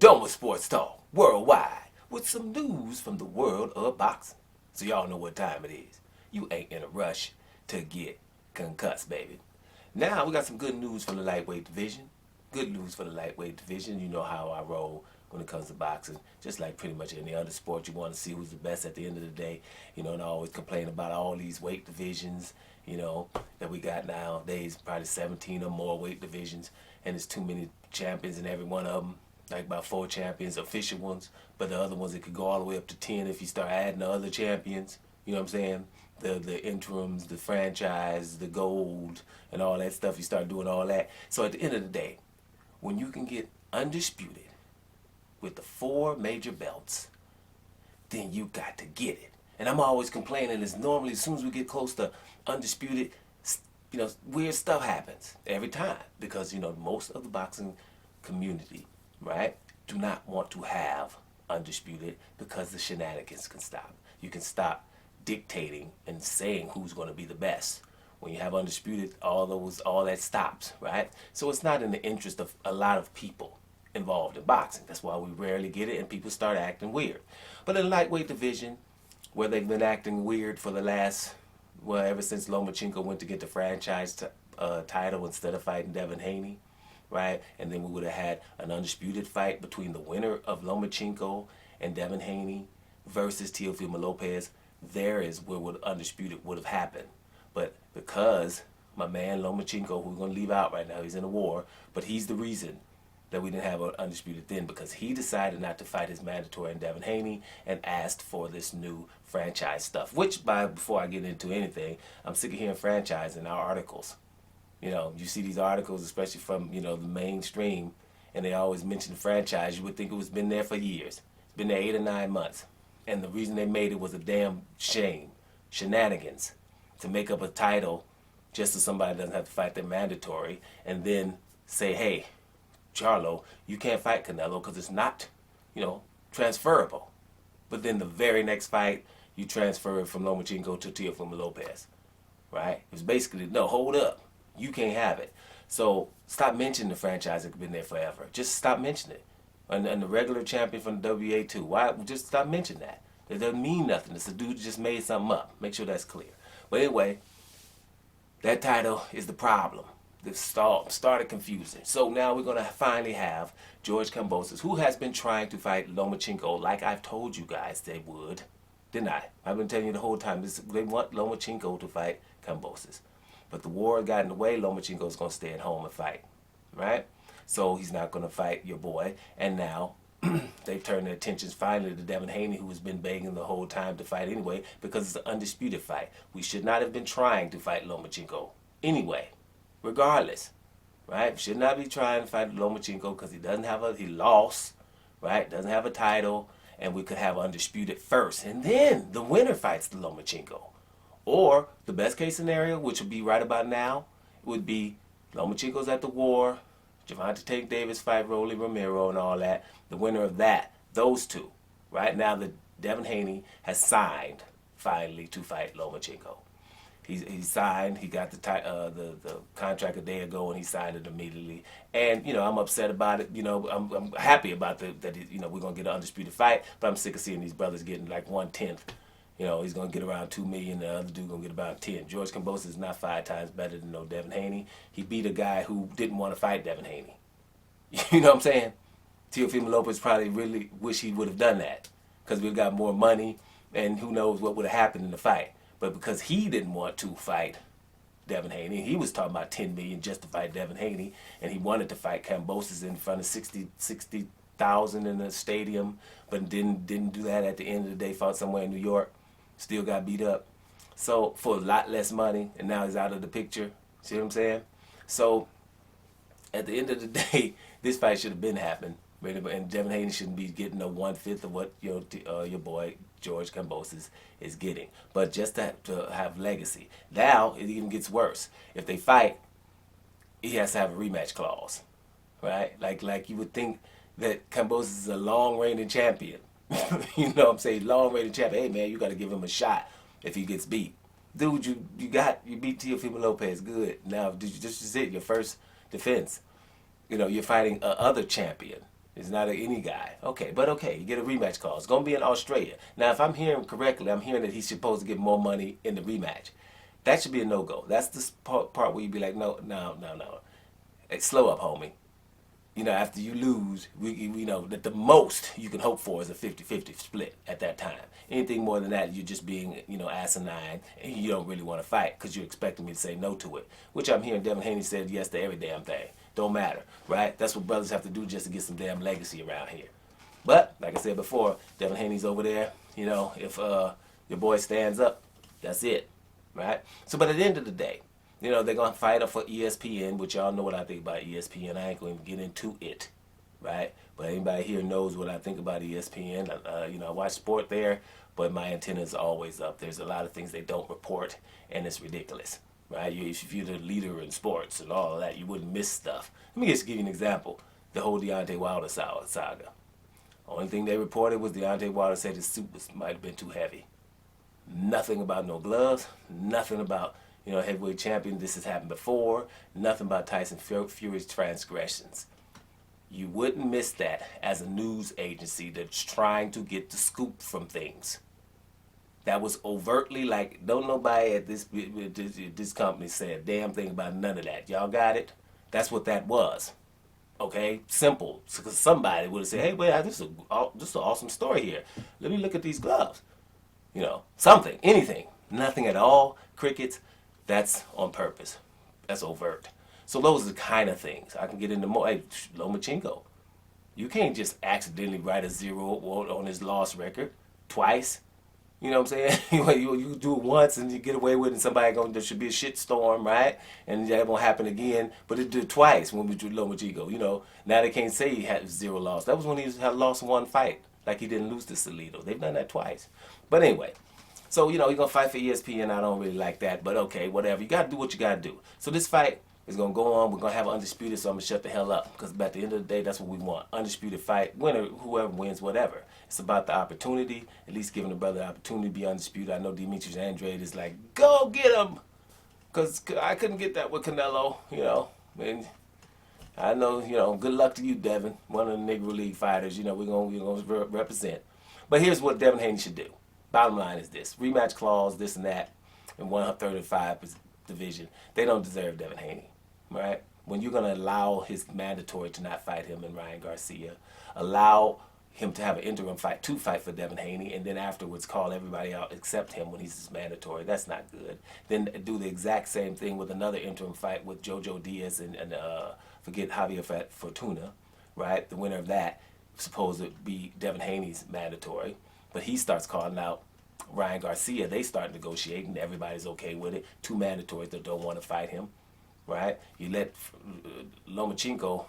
Done with Sports Talk Worldwide with some news from the world of boxing. So y'all know what time it is. You ain't in a rush to get concussed, baby. Now we got some good news for the lightweight division. Good news for the lightweight division. You know how I roll when it comes to boxing. Just like pretty much any other sport, you want to see who's the best at the end of the day. You know, and I always complain about all these weight divisions, you know, that we got nowadays. Probably 17 or more weight divisions. And there's too many champions in every one of them. Like about 4 champions, official ones. But the other ones, it could go all the way up to 10 if you start adding the other champions. You know what I'm saying? The interims, the franchise, the gold, and all that stuff. You start doing all that. So at the end of the day, when you can get undisputed with the 4 major belts, then you got to get it. And I'm always complaining is normally as soon as we get close to undisputed, you know, weird stuff happens every time. Because, you know, most of the boxing community, right, do not want to have undisputed because the shenanigans can stop. You can stop dictating and saying who's going to be the best. When you have undisputed, all that stops, right? So it's not in the interest of a lot of people involved in boxing. That's why we rarely get it and people start acting weird. But in the lightweight division, where they've been acting weird for the last, well, ever since Lomachenko went to get the franchise title instead of fighting Devin Haney, right? And then we would have had an undisputed fight between the winner of Lomachenko and Devin Haney versus Teofimo Lopez. There is where undisputed would have happened. But because my man Lomachenko, who we're going to leave out right now, he's in a war, but he's the reason that we didn't have an undisputed then, because he decided not to fight his mandatory in Devin Haney and asked for this new franchise stuff. Which, before I get into anything, I'm sick of hearing franchise in our articles. You know, you see these articles, especially from, you know, the mainstream, and they always mention franchise. You would think it was been there for years. It's been there 8 or 9 months. And the reason they made it was a damn shame. Shenanigans. To make up a title just so somebody doesn't have to fight their mandatory, and then say, hey, Charlo, you can't fight Canelo because it's not, you know, transferable. But then the very next fight, you transfer it from Lomachenko to Teofimo Lopez. Right? It was basically, no, hold up. You can't have it. So stop mentioning the franchise that's been there forever. Just stop mentioning it. And the regular champion from the WA too. Why? Just stop mentioning that. It doesn't mean nothing. It's a dude who just made something up. Make sure that's clear. But anyway, that title is the problem. This started confusing. So now we're going to finally have George Kambosos, who has been trying to fight Lomachenko like I've told you guys they would. Didn't I? I've been telling you the whole time. They want Lomachenko to fight Kambosos. But the war got in the way. Lomachenko's going to stay at home and fight. Right? So he's not going to fight your boy. And now they've turned their attentions finally to Devin Haney, who has been begging the whole time to fight anyway, because it's an undisputed fight. We should not have been trying to fight Lomachenko anyway, regardless. Right? Should not be trying to fight Lomachenko because he lost, right? Doesn't have a title, and we could have undisputed first. And then the winner fights the Lomachenko. Or the best case scenario, which would be right about now, would be Lomachenko's at the war, Gervonta Tank Davis fight Rolly Romero and all that. The winner of that, those two. Right now, the Devin Haney has signed finally to fight Lomachenko. He signed. He got the contract a day ago, and he signed it immediately. And you know, I'm upset about it. You know, I'm happy about that. You know, we're gonna get an undisputed fight. But I'm sick of seeing these brothers getting like 1/10. You know, he's going to get around 2 million. The other dude going to get about 10. George Kambosos is not 5 times better than no Devin Haney. He beat a guy who didn't want to fight Devin Haney. You know what I'm saying? Teofimo Lopez probably really wish he would have done that because we've got more money and who knows what would have happened in the fight. But because he didn't want to fight Devin Haney, he was talking about 10 million just to fight Devin Haney, and he wanted to fight Kambosos in front of 60,000 in the stadium, but didn't do that at the end of the day, fought somewhere in New York. Still got beat up. So for a lot less money, and now he's out of the picture. See what I'm saying? So at the end of the day, this fight should have been happening. And Devin Haney shouldn't be getting a 1/5 of what your boy George Kambosos is getting. But just to have legacy. Now it even gets worse. If they fight, he has to have a rematch clause, right? Like you would think that Kambosos is a long-reigning champion. You know what I'm saying? Long-reigning champion. Hey, man, you got to give him a shot if he gets beat. Dude, you beat Teofimo Lopez. Good. Now, this is it, your first defense. You know, you're fighting a other champion. It's not any guy. Okay, but okay, you get a rematch call. It's going to be in Australia. Now, if I'm hearing correctly, I'm hearing that he's supposed to get more money in the rematch. That should be a no-go. That's the part where you be like, no, no, no, no. Hey, slow up, homie. You know, after you lose, we know that the most you can hope for is a 50-50 split at that time. Anything more than that, you're just being, asinine, and you don't really want to fight because you're expecting me to say no to it. Which I'm hearing Devin Haney said yes to every damn thing. Don't matter, right? That's what brothers have to do just to get some damn legacy around here. But, like I said before, Devin Haney's over there. If your boy stands up, that's it, right? So, but at the end of the day, they're going to fight for ESPN, which y'all know what I think about ESPN. I ain't going to get into it, right? But anybody here knows what I think about ESPN. I watch sport there, but my antenna is always up. There's a lot of things they don't report, and it's ridiculous, right? If you're the leader in sports and all of that, you wouldn't miss stuff. Let me just give you an example. The whole Deontay Wilder saga. Only thing they reported was Deontay Wilder said his suit might have been too heavy. Nothing about no gloves, nothing about heavyweight champion, this has happened before. Nothing about Tyson Fury's transgressions. You wouldn't miss that as a news agency that's trying to get the scoop from things. That was overtly like, don't nobody at this company say a damn thing about none of that. Y'all got it? That's what that was. Okay? Simple. Because somebody would have said, hey, wait, this is an awesome story here. Let me look at these gloves. Something, anything. Nothing at all. Crickets. That's on purpose. That's overt. So those are the kind of things. I can get into more. Hey, Lomachenko. You can't just accidentally write a 0 on his loss record twice. You know what I'm saying? you do it once and you get away with it, and there should be a shit storm, right? And that won't happen again. But it did twice when we drew Lomachenko. Now they can't say he had 0 loss. That was when he had lost 1 fight. Like he didn't lose to Salido. They've done that twice. But anyway. So, you're going to fight for ESPN. I don't really like that. But okay, whatever. You got to do what you got to do. So this fight is going to go on. We're going to have an undisputed, so I'm going to shut the hell up. Because at the end of the day, that's what we want. Undisputed fight. Winner, whoever wins, whatever. It's about the opportunity. At least giving the brother the opportunity to be undisputed. I know Demetrius Andrade is like, go get him. Because I couldn't get that with Canelo, And I know, good luck to you, Devin. One of the Negro League fighters. We're going to represent. But here's what Devin Haney should do. Bottom line is this. Rematch clause, this and that, in 135 division. They don't deserve Devin Haney, right? When you're going to allow his mandatory to not fight him and Ryan Garcia, allow him to have an interim fight to fight for Devin Haney, and then afterwards call everybody out except him when he's his mandatory. That's not good. Then do the exact same thing with another interim fight with Jojo Diaz and forget Javier Fortuna, right? The winner of that supposed to be Devin Haney's mandatory. But he starts calling out Ryan Garcia. They start negotiating. Everybody's okay with it. 2 mandatories that don't want to fight him, right? You let Lomachenko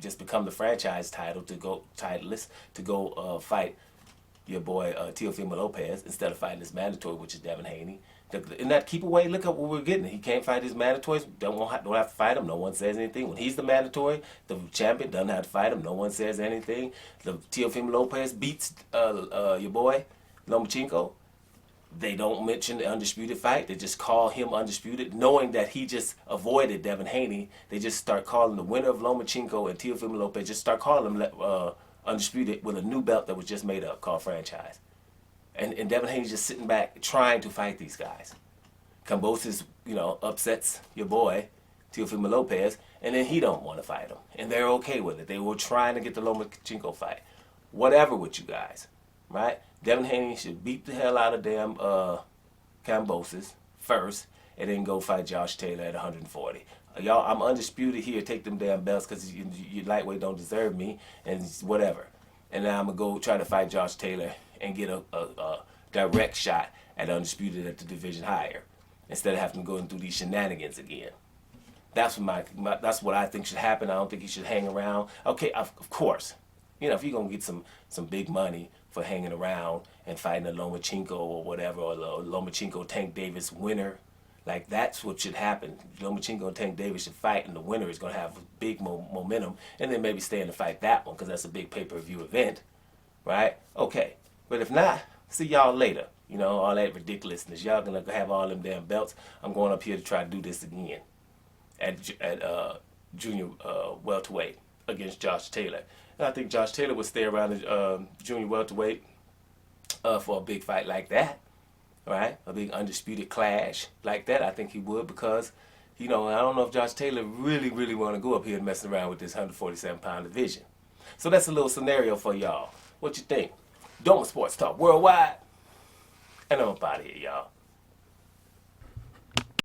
just become the franchise titleist to go fight your boy Teofimo Lopez instead of fighting his mandatory, which is Devin Haney. In that keep away, look at what we're getting. He can't fight his mandatories. Don't have to fight him. No one says anything. When he's the mandatory, the champion doesn't have to fight him. No one says anything. The Teofimo Lopez beats your boy Lomachenko. They don't mention the undisputed fight. They just call him undisputed, knowing that he just avoided Devin Haney. They just start calling the winner of Lomachenko and Teofimo Lopez. Just start calling them undisputed with a new belt that was just made up called franchise. And Devin Haney's just sitting back trying to fight these guys. Kambosos, upsets your boy, Teofimo Lopez, and then he don't want to fight him. And they're okay with it. They were trying to get the Lomachenko fight. Whatever with you guys, right? Devin Haney should beat the hell out of damn Kambosos first, and then go fight Josh Taylor at 140. Y'all, I'm undisputed here. Take them damn belts because you lightweight don't deserve me, and whatever. And now I'm going to go try to fight Josh Taylor and get a direct shot at undisputed at the division higher instead of having to go through these shenanigans again. That's that's what I think should happen. I don't think he should hang around. Okay, of course, if you're gonna get some big money for hanging around and fighting a Lomachenko or whatever, or a Lomachenko Tank Davis winner, like that's what should happen. Lomachenko and Tank Davis should fight, and the winner is gonna have big momentum, and then maybe stay in to fight that one because that's a big pay-per-view event, right? Okay. But if not, see y'all later. All that ridiculousness. Y'all gonna have all them damn belts. I'm going up here to try to do this again at junior welterweight. against Josh Taylor. And I think Josh Taylor would stay around the junior welterweight for a big fight like that, right? A big undisputed clash like that. I think he would because, I don't know if Josh Taylor really want to go up here and messing around with this 147-pound division. So that's a little scenario for y'all. What you think? Doma Sports Talk Worldwide. And I'm up out of here, y'all.